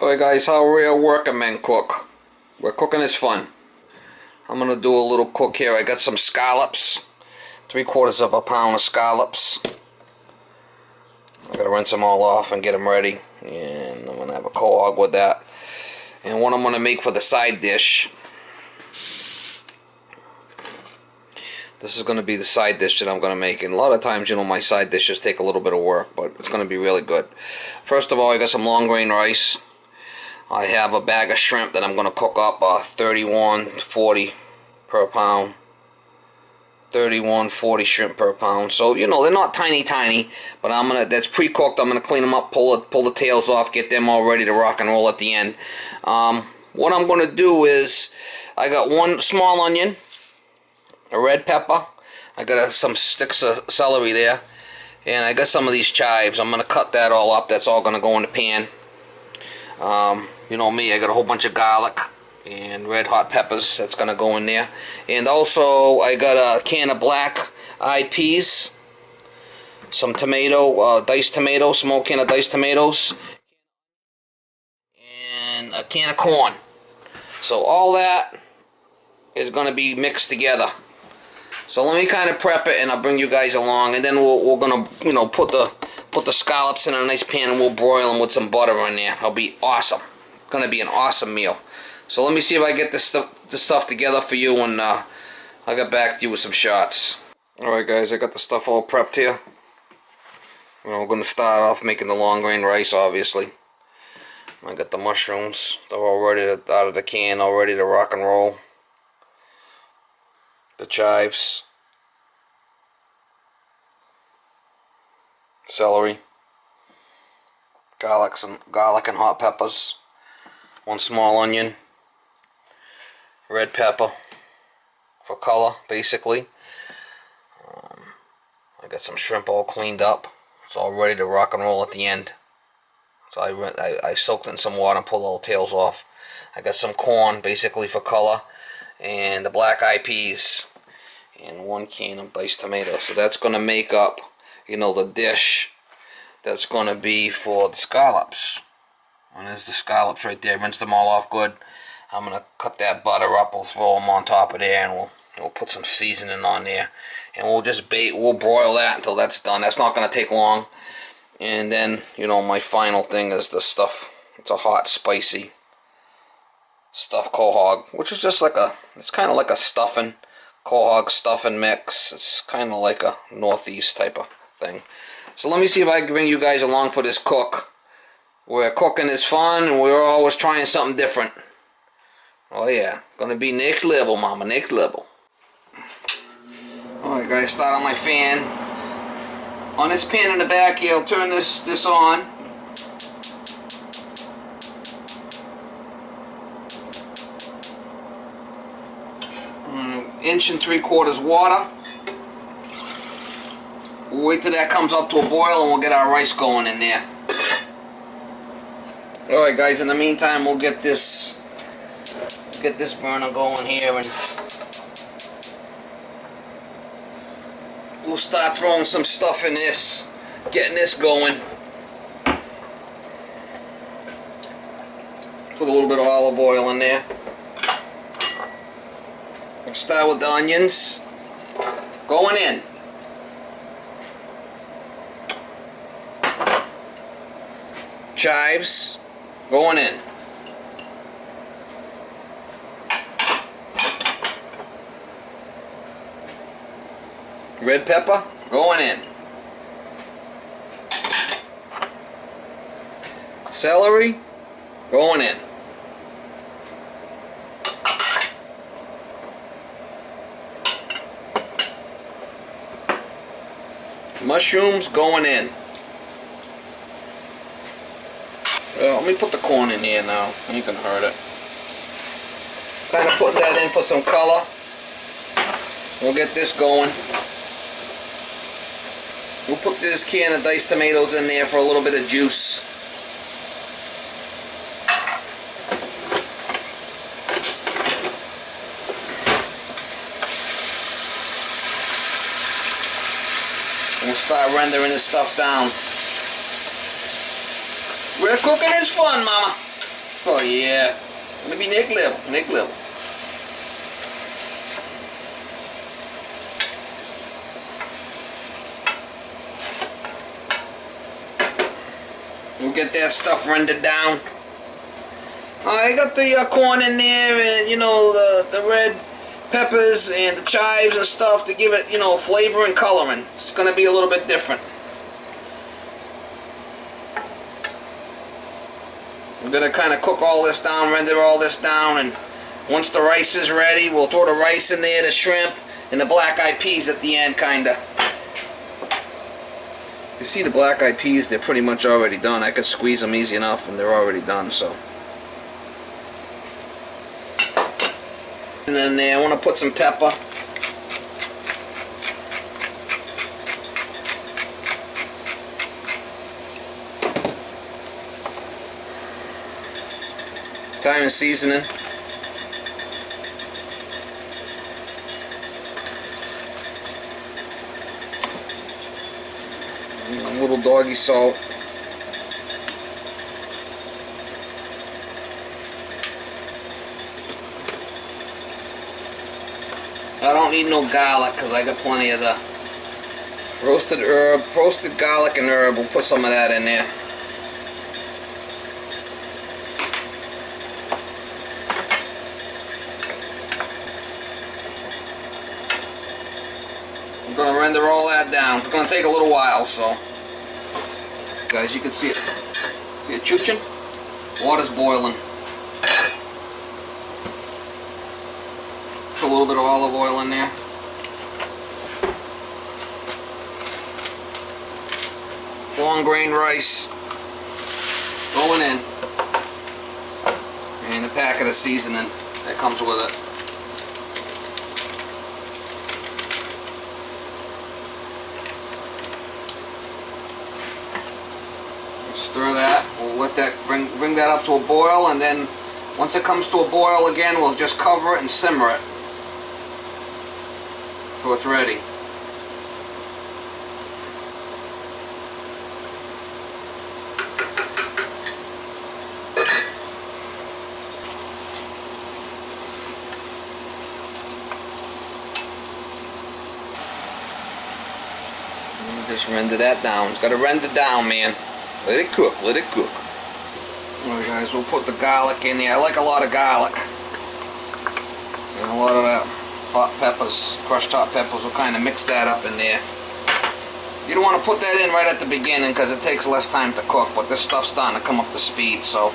Alright guys, how real working men cook. Where cooking is fun. I'm going to do a little cook here. I got some scallops. 3/4 of a pound of scallops. I got to rinse them all off and get them ready. And I'm going to have a cohog with that. And what I'm going to make for the side dish. This is going to be the side dish that I'm going to make. And a lot of times, you know, my side dishes take a little bit of work, but it's going to be really good. First of all, I got some long grain rice. I have a bag of shrimp that I'm going to cook up, 31.40 per pound. 31.40 shrimp per pound. So, you know, they're not tiny, but that's pre-cooked. I'm gonna clean them up, pull the tails off, get them all ready to rock and roll at the end. What I'm gonna do is, I got one small onion, a red pepper, I got some sticks of celery there, and I got some of these chives. I'm gonna cut that all up. That's all gonna go in the pan. You know me, I got a whole bunch of garlic and red hot peppers. That's gonna go in there. And also I got a can of black eyed peas, some tomato, diced tomatoes, small can of diced tomatoes, and a can of corn. So all that is gonna be mixed together. So let me kind of prep it and I'll bring you guys along, and then we're gonna, you know, put the scallops in a nice pan and we'll broil them with some butter in there. It'll be awesome. It's gonna be an awesome meal. So let me see if I get this stuff together for you, and I'll get back to you with some shots. Alright guys, I got the stuff all prepped here. You know, we're going to start off making the long grain rice, obviously. I got the mushrooms. They're all ready out of the can, all ready to rock and roll. The chives. Celery. Garlic and hot peppers. One small onion. Red pepper for color, basically. I got some shrimp all cleaned up. It's all ready to rock and roll at the end. So I soaked in some water and pulled all the tails off. I got some corn, basically for color, and the black eyed peas, and one can of diced tomatoes. So that's going to make up, you know, the dish that's going to be for the scallops. And there's the scallops right there. Rinse them all off good. I'm going to cut that butter up, we'll throw them on top of there, and we'll put some seasoning on there. And we'll broil that until that's done. That's not going to take long. And then, you know, my final thing is the stuff. It's a hot, spicy stuffed quahog, which is just like it's kind of like a stuffing, quahog stuffing mix. It's kind of like a northeast type of thing. So let me see if I can bring you guys along for this cook. Where cooking is fun and we're always trying something different. Oh yeah, gonna be next level, mama, next level. Alright guys, start on my fan. On this pan in the back here, I'll turn this on. Inch and 3/4 water. We'll wait till that comes up to a boil and we'll get our rice going in there. Alright guys, in the meantime we'll get this burner going here, and we'll start throwing some stuff in this, getting this going. Put a little bit of olive oil in there. We'll start with the onions going in. Chives going in. Red pepper going in. Celery going in. Mushrooms going in. Well, let me put the corn in here now. You can hurt it. Kind of putting that in for some color. We'll get this going. We'll put this can of diced tomatoes in there for a little bit of juice. We'll start rendering this stuff down. Where cooking is fun, mama. Oh yeah. Maybe neck level. Neck level. We'll get that stuff rendered down. I got the corn in there, and you know the red peppers and the chives and stuff to give it, you know, flavor and coloring. It's gonna be a little bit different. We're gonna kind of cook all this down, render all this down, and once the rice is ready, we'll throw the rice in there, the shrimp, and the black-eyed peas at the end, kinda. You see the black-eyed peas, they're pretty much already done. I could squeeze them easy enough and they're already done, so. And then there, I want to put some pepper. Thyme and seasoning. A little doggy salt. I don't need no garlic because I got plenty of the roasted garlic and herb. We'll put some of that in there. I'm going to render all that down. It's going to take a little while, so. Guys, you can see it. See it chooching? Water's boiling. Put a little bit of olive oil in there. Long grain rice going in. And the packet of seasoning that comes with it. Stir that. We'll let that bring that up to a boil, and then once it comes to a boil again, we'll just cover it and simmer it so it's ready. Just render that down. It's got to render down, man. Let it cook, let it cook. Alright guys, we'll put the garlic in there. I like a lot of garlic. And a lot of that hot peppers, crushed hot peppers, will kind of mix that up in there. You don't want to put that in right at the beginning because it takes less time to cook, but this stuff's starting to come up to speed, so.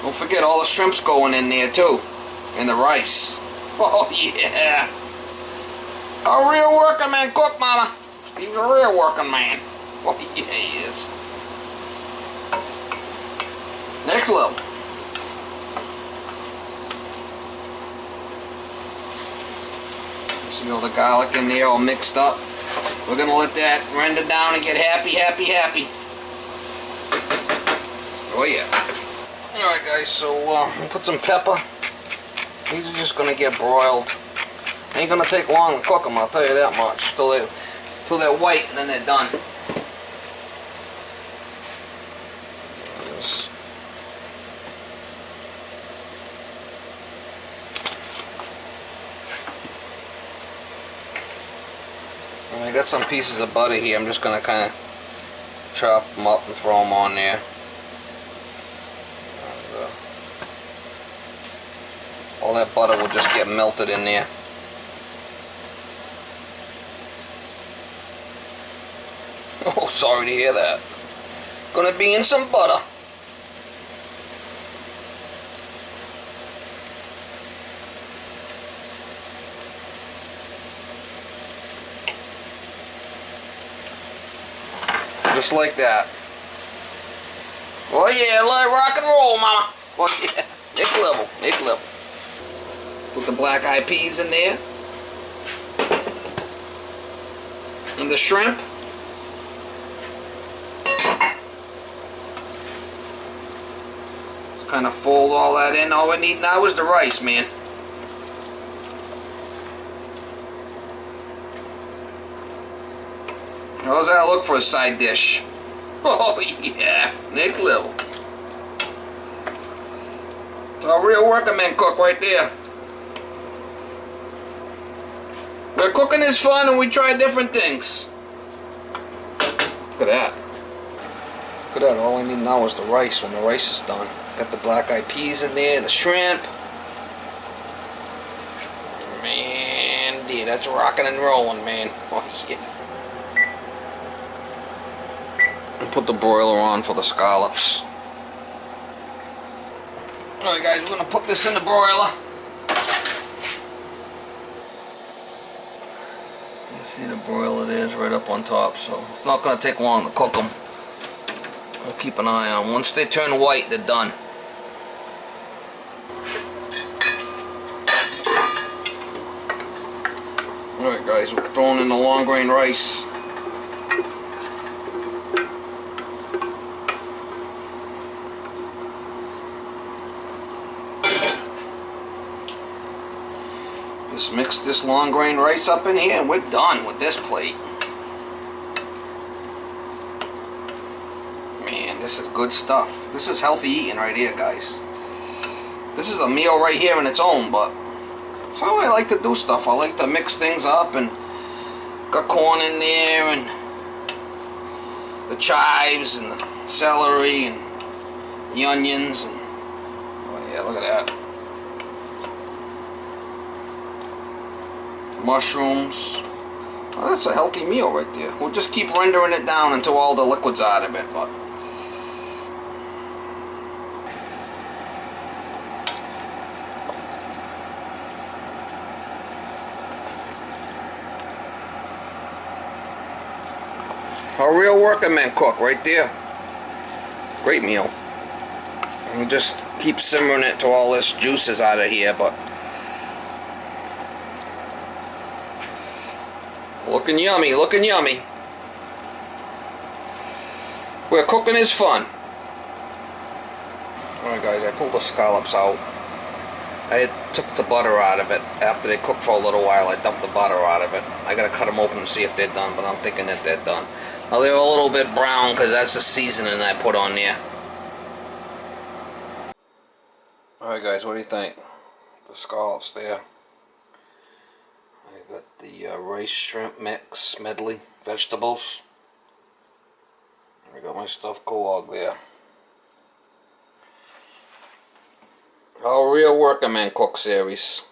Don't forget all the shrimp's going in there too. And the rice. Oh yeah. A real working man cook, mama. He's a real working man. Oh yeah, he is. Next level. See all the garlic in there all mixed up. We're gonna let that render down and get happy, happy, happy. Oh yeah. Alright guys, so we'll put some pepper. These are just gonna get broiled. Ain't gonna take long to cook them, I'll tell you that much. Till they're white and then they're done. I got some pieces of butter here. I'm just gonna kind of chop them up and throw them on there. And, all that butter will just get melted in there. Oh, sorry to hear that. Gonna be in some butter. Just like that. Oh yeah, let it rock and roll, mama. Oh yeah, next level, next level. Put the black-eyed peas in there. And the shrimp. Kind of fold all that in. All we need now is the rice, man. How's that look for a side dish? Oh yeah, next level. It's a real working man cook right there. Where cooking is fun and we try different things. Look at that. Look at that, all I need now is the rice when the rice is done. Got the black eyed peas in there, the shrimp. Man, dude, that's rocking and rolling, man. Oh yeah. And put the broiler on for the scallops. Alright guys, we're gonna put this in the broiler. You see the broiler there is right up on top, so it's not gonna take long to cook them. We'll keep an eye on them. Once they turn white, they're done. Alright guys, we're throwing in the long grain rice. Just mix this long grain rice up in here and we're done with this plate. Man, this is good stuff. This is healthy eating right here, guys. This is a meal right here in its own, but that's how I like to do stuff. I like to mix things up, and got corn in there and the chives and the celery and the onions and oh yeah, look at that. Mushrooms. Well, that's a healthy meal right there. We'll just keep rendering it down until all the liquid's out of it. But a real working man cook right there. Great meal. And we'll just keep simmering it till all this juice is out of here. But looking yummy, looking yummy. Where cooking is fun. Alright guys, I pulled the scallops out. I took the butter out of it. After they cook for a little while, I dumped the butter out of it. I gotta cut them open and see if they're done, but I'm thinking that they're done. Now they're a little bit brown because that's the seasoning I put on there. Alright guys, what do you think? The scallops there. I got the rice shrimp mix medley vegetables. I got my stuffed co-og there. Our real working man cook series.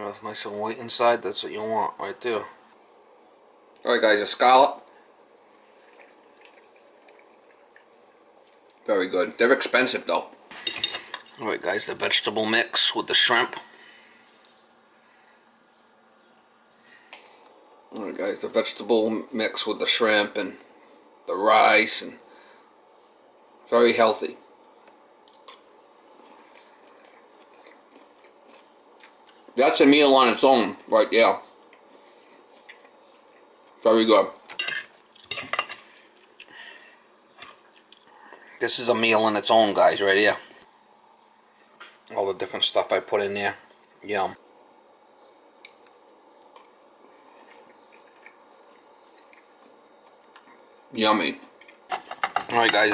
It's nice and white inside. That's what you want right there. Alright guys, a scallop. Very good. They're expensive though. Alright guys, the vegetable mix with the shrimp. Alright guys, the vegetable mix with the shrimp and the rice, and very healthy. That's a meal on its own right there. Very good. This is a meal on its own, guys, right here. All the different stuff I put in there. Yum. Yummy. Alright guys,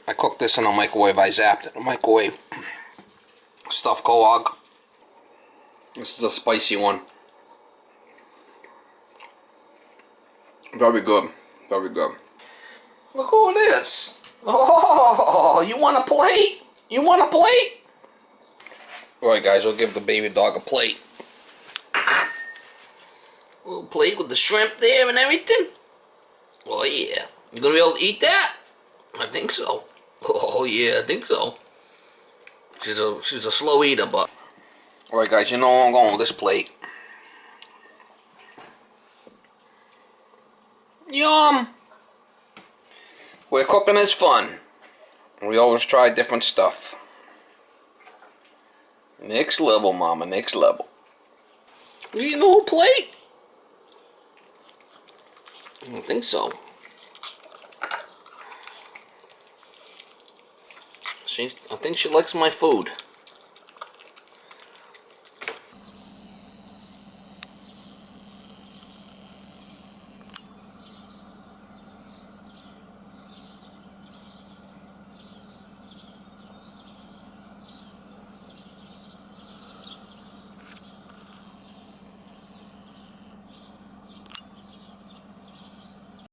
I cooked this in a microwave. I zapped it in a microwave. Stuffed co-og. This is a spicy one. Very good. Very good. Look who it is. Oh, you want a plate? You want a plate? Alright guys, we'll give the baby dog a plate. A little plate with the shrimp there and everything. Oh yeah. You gonna be able to eat that? I think so. Oh yeah, I think so. She's a slow eater, but alright guys, you know where I'm going with this plate. Yum! Where cooking is fun. We always try different stuff. Next level, mama, next level. You eating the whole plate? I don't think so. I think she likes my food.